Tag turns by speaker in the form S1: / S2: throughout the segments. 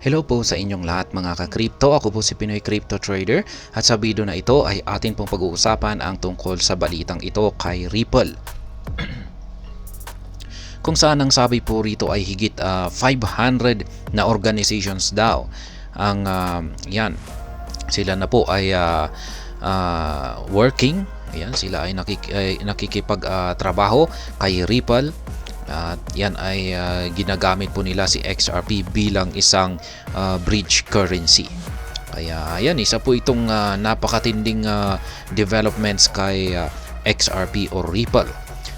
S1: Hello po sa inyong lahat mga ka-crypto. Ako po si Pinoy Crypto Trader at sa video na ito ay atin pong pag-uusapan ang tungkol sa balitang ito kay Ripple. Kung saan ang sabi po rito ay higit 500 na organizations daw ang yan sila na po ay working. Ayan, sila ay nakikipag-trabaho kay Ripple. At yan ay ginagamit po nila si XRP bilang isang bridge currency. Kaya yan, isa po itong napakatinding developments kay XRP o Ripple.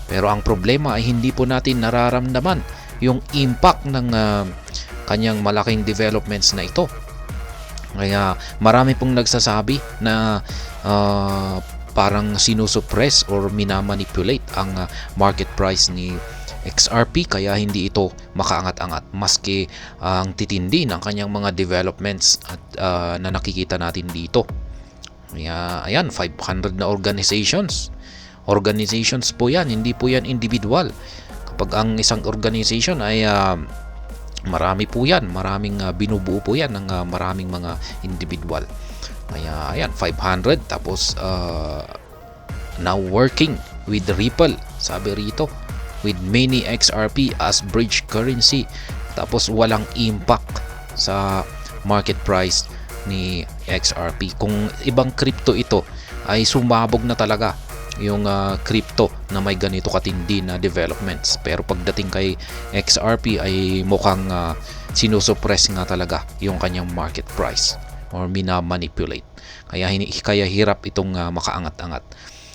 S1: Pero ang problema ay hindi po natin nararamdaman yung impact ng kanyang malaking developments na ito. Kaya marami pong nagsasabi na parang sinusuppress or minamanipulate ang market price ni XRP kaya hindi ito makaangat-angat maski ang titindi ng kanyang mga developments at na nakikita natin dito. Kaya ayan, 500 na organizations po yan, hindi po yan individual. Kapag ang isang organization ay marami po yan, maraming binubuo po yan ng maraming mga individual. Kaya ayan, 500 tapos now working with Ripple, sabi rito, with many XRP as bridge currency, tapos walang impact sa market price ni XRP. Kung ibang crypto ito ay sumabog na talaga yung crypto na may ganito katindi na developments, pero pagdating kay XRP ay mukhang sinusuppress nga talaga yung kanyang market price or minamanipulate, kaya hirap itong makaangat-angat.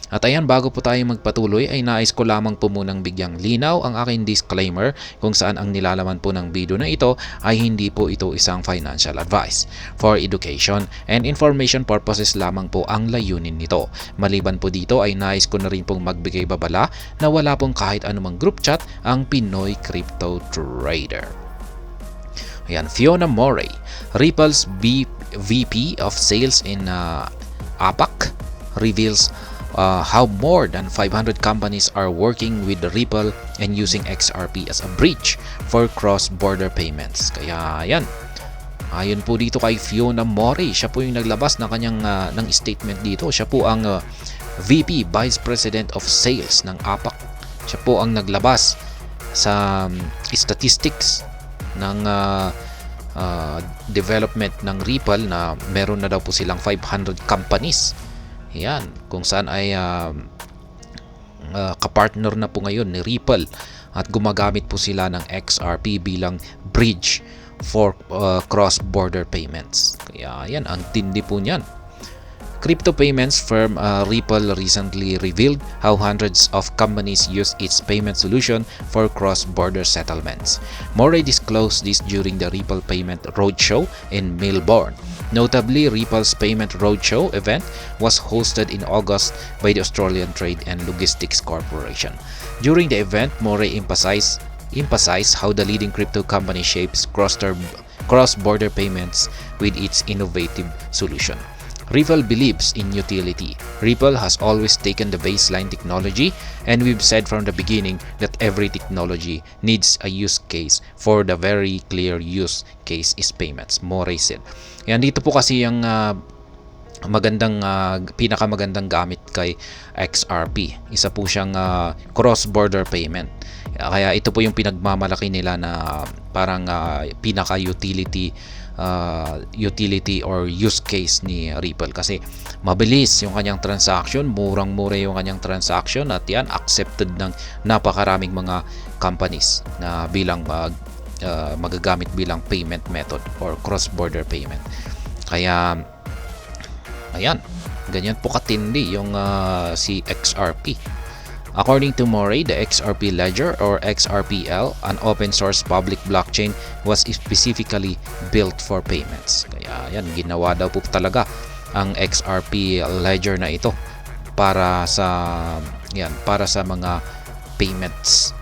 S1: At ayan, bago po tayo magpatuloy ay nais ko lamang po munang bigyang linaw ang aking disclaimer kung saan ang nilalaman po ng video na ito ay hindi po ito isang financial advice. For education and information purposes lamang po ang layunin nito. Maliban po dito ay nais ko na rin pong magbigay babala na wala pong kahit anumang group chat ang Pinoy Crypto Trader. Ayan, Fiona Murray, Ripple's VP of Sales in APAC, reveals how more than 500 companies are working with Ripple and using XRP as a bridge for cross-border payments. Kaya yan, ayon po dito kay Fiona Murray, siya po yung naglabas ng kanyang ng statement dito. Siya po ang VP, Vice President of Sales ng APAC. Siya po ang naglabas sa statistics ng development ng Ripple na meron na daw po silang 500 companies. Yan, kung saan ay kapartner na po ngayon ni Ripple at gumagamit po sila ng XRP bilang bridge for cross-border payments. Kaya yan, ang tindi po niyan. Crypto payments firm Ripple recently revealed how hundreds of companies use its payment solution for cross-border settlements. Murray disclosed this during the Ripple Payment Roadshow in Melbourne. Notably, Ripple's Payment Roadshow event was hosted in August by the Australian Trade and Logistics Corporation. During the event, Murray emphasized how the leading crypto company shapes cross-border payments with its innovative solution. Ripple believes in utility. Ripple has always taken the baseline technology, and we've said from the beginning that every technology needs a use case. For the very clear use case is payments, Murray said. Yan, dito po kasi yung pinakamagandang gamit kay XRP. Isa po siyang cross-border payment. Kaya ito po yung pinagmamalaki nila na parang pinaka-utility or use case ni Ripple, kasi mabilis yung kanyang transaction, murang-mura yung kanyang transaction, at yan accepted ng napakaraming mga companies na bilang magagamit bilang payment method or cross-border payment. Kaya ayan, ganyan po katindi yung si XRP. According to Murray, the XRP Ledger or XRPL, an open source public blockchain, was specifically built for payments. Kaya yan, ginawa daw po talaga ang XRP Ledger na ito para sa mga payments.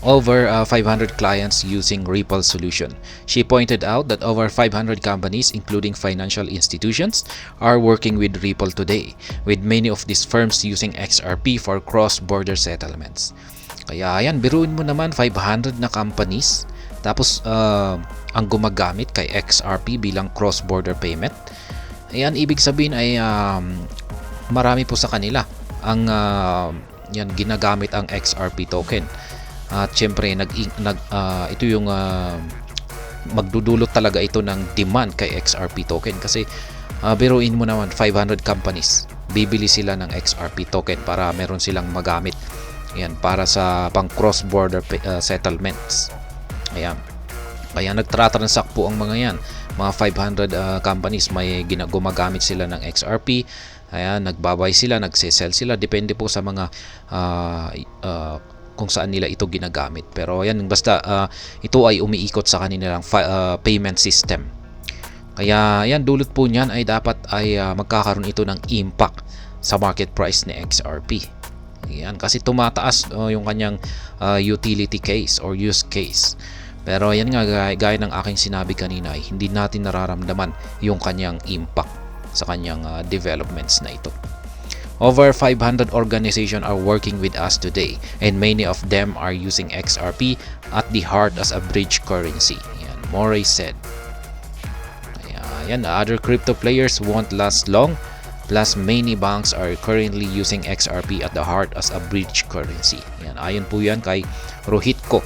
S1: Over 500 clients using Ripple solution. She pointed out that over 500 companies, including financial institutions, are working with Ripple today, with many of these firms using XRP for cross-border settlements. Kaya ayan, biruin mo naman 500 na companies Tapos ang gumagamit kay XRP bilang cross-border payment. Ayan, ibig sabihin ay marami po sa kanila ang yan ginagamit ang XRP token. At syempre ito yung magdudulot talaga ito ng demand kay XRP token kasi biruin mo naman 500 companies bibili sila ng XRP token para meron silang magamit. Ayan, para sa pang cross-border settlements. Ayan. Kaya nagtra-transact po ang mga yan. Mga 500 companies may gumagamit sila ng XRP. Ayan, nagbabay sila, nagsesell sila. Depende po sa mga kung saan nila ito ginagamit. Pero ayan, basta ito ay umiikot sa kanilang payment system. Kaya ayan, dulot po niyan ay dapat ay magkakaroon ito ng impact sa market price ni XRP. Ayan, kasi tumataas yung kanyang utility case or use case. Pero ayan nga, gaya ng aking sinabi kanina, ay hindi natin nararamdaman yung kanyang impact sa kanyang developments na ito. Over 500 organizations are working with us today and many of them are using XRP at the heart as a bridge currency. Ayan, Moray said. Ayan, other crypto players won't last long. Plus, many banks are currently using XRP at the heart as a bridge currency. Ayan, ayon po yan kay Rohitko.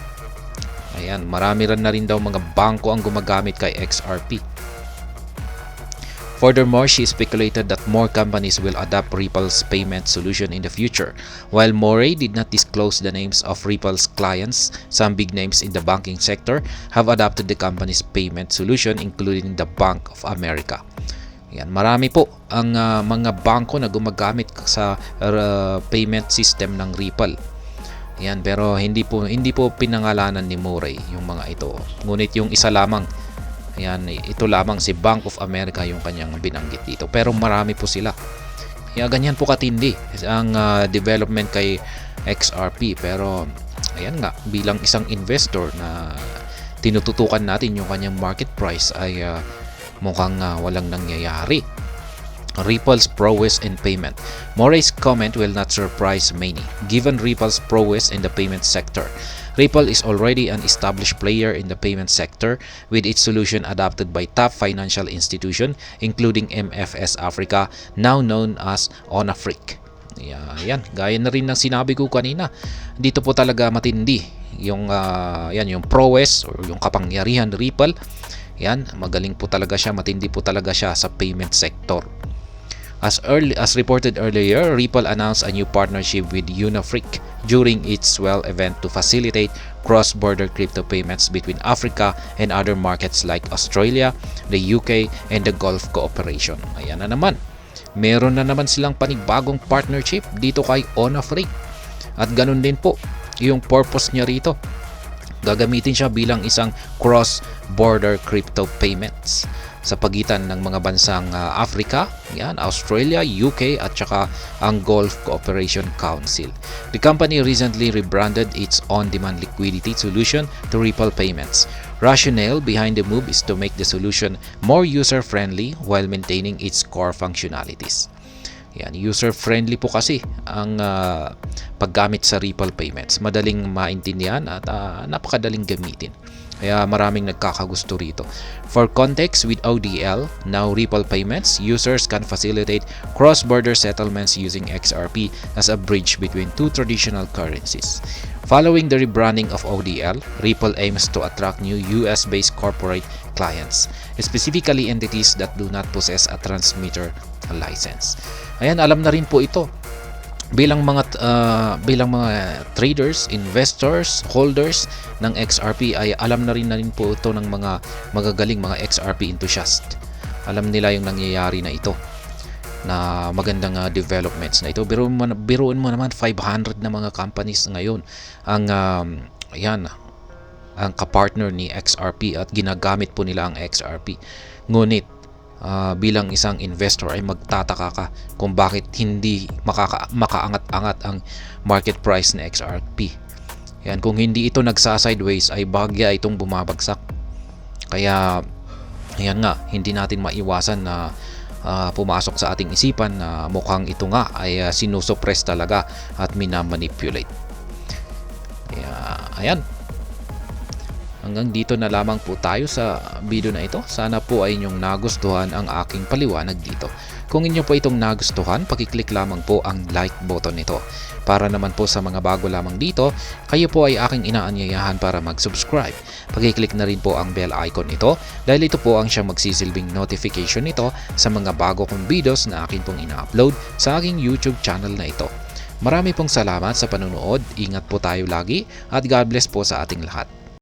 S1: Ayan, marami na rin daw mga bangko ang gumagamit kay XRP. Furthermore, she speculated that more companies will adopt Ripple's payment solution in the future. While Moray did not disclose the names of Ripple's clients, some big names in the banking sector have adopted the company's payment solution, including the Bank of America. Yan, marami po ang mga bangko na gumagamit sa payment system ng Ripple. Yan, pero hindi po pinangalanan ni Moray yung mga ito. Ngunit yung isa lamang, yan, ito lamang si Bank of America yung kanyang binanggit dito. Pero marami po sila. Kaya ganyan po katindi ang development kay XRP. Pero ayan nga, bilang isang investor na tinututukan natin yung kanyang market price ay mukhang walang nangyayari. Ripple's prowess in payment. Moray's comment will not surprise many, given Ripple's prowess in the payment sector. Ripple is already an established player in the payment sector with its solution adopted by top financial institutions including MFS Africa, now known as Onafric. Yan, gaya na rin ng sinabi ko kanina. Dito po talaga matindi yung yung prowess or yung kapangyarihan ni Ripple. Yan, magaling po talaga siya, matindi po talaga siya sa payment sector. As reported earlier, Ripple announced a new partnership with Unafric during its Swell event to facilitate cross-border crypto payments between Africa and other markets like Australia, the UK, and the Gulf Cooperation. Ayan na naman. Meron na naman silang panibagong partnership dito kay Onafric. At ganun din po yung purpose niya rito. Gagamitin siya bilang isang cross-border crypto payments sa pagitan ng mga bansang Africa, yan, Australia, UK at saka ang Gulf Cooperation Council. The company recently rebranded its on-demand liquidity solution to Ripple Payments. Rationale behind the move is to make the solution more user-friendly while maintaining its core functionalities. Yan, user-friendly po kasi ang paggamit sa Ripple Payments. Madaling maintindihan at napakadaling gamitin. Kaya maraming nagkakagusto rito. For context, with ODL, now Ripple Payments, users can facilitate cross-border settlements using XRP as a bridge between two traditional currencies. Following the rebranding of ODL, Ripple aims to attract new US-based corporate clients, specifically entities that do not possess a transmitter license. Ayan, alam na rin po ito. Bilang mga traders, investors, holders ng XRP ay alam na rin po ito ng mga magagaling mga XRP enthusiast. Alam nila yung nangyayari na ito na magandang developments na ito. Biruin mo naman 500 na mga companies ngayon ang ang kapartner ni XRP at ginagamit po nila ang XRP. Ngunit bilang isang investor ay magtataka ka kung bakit hindi makaangat-angat ang market price ng XRP. Yan, kung hindi ito nagsa-sideways ay bahagya itong bumabagsak. Kaya ayan nga, hindi natin maiwasan na pumasok sa ating isipan na mukhang ito nga ay sinusuppress talaga at minamanipulate. Kaya ayan. Hanggang dito na lamang po tayo sa video na ito. Sana po ay inyong nagustuhan ang aking paliwanag dito. Kung inyo po itong nagustuhan, pakiclick lamang po ang like button nito. Para naman po sa mga bago lamang dito, kayo po ay aking inaanyayahan para mag-subscribe. Pakiclick na rin po ang bell icon nito dahil ito po ang siyang magsisilbing notification nito sa mga bago kong videos na akin pong ina-upload sa aking YouTube channel na ito. Marami pong salamat sa panonood, ingat po tayo lagi at God bless po sa ating lahat.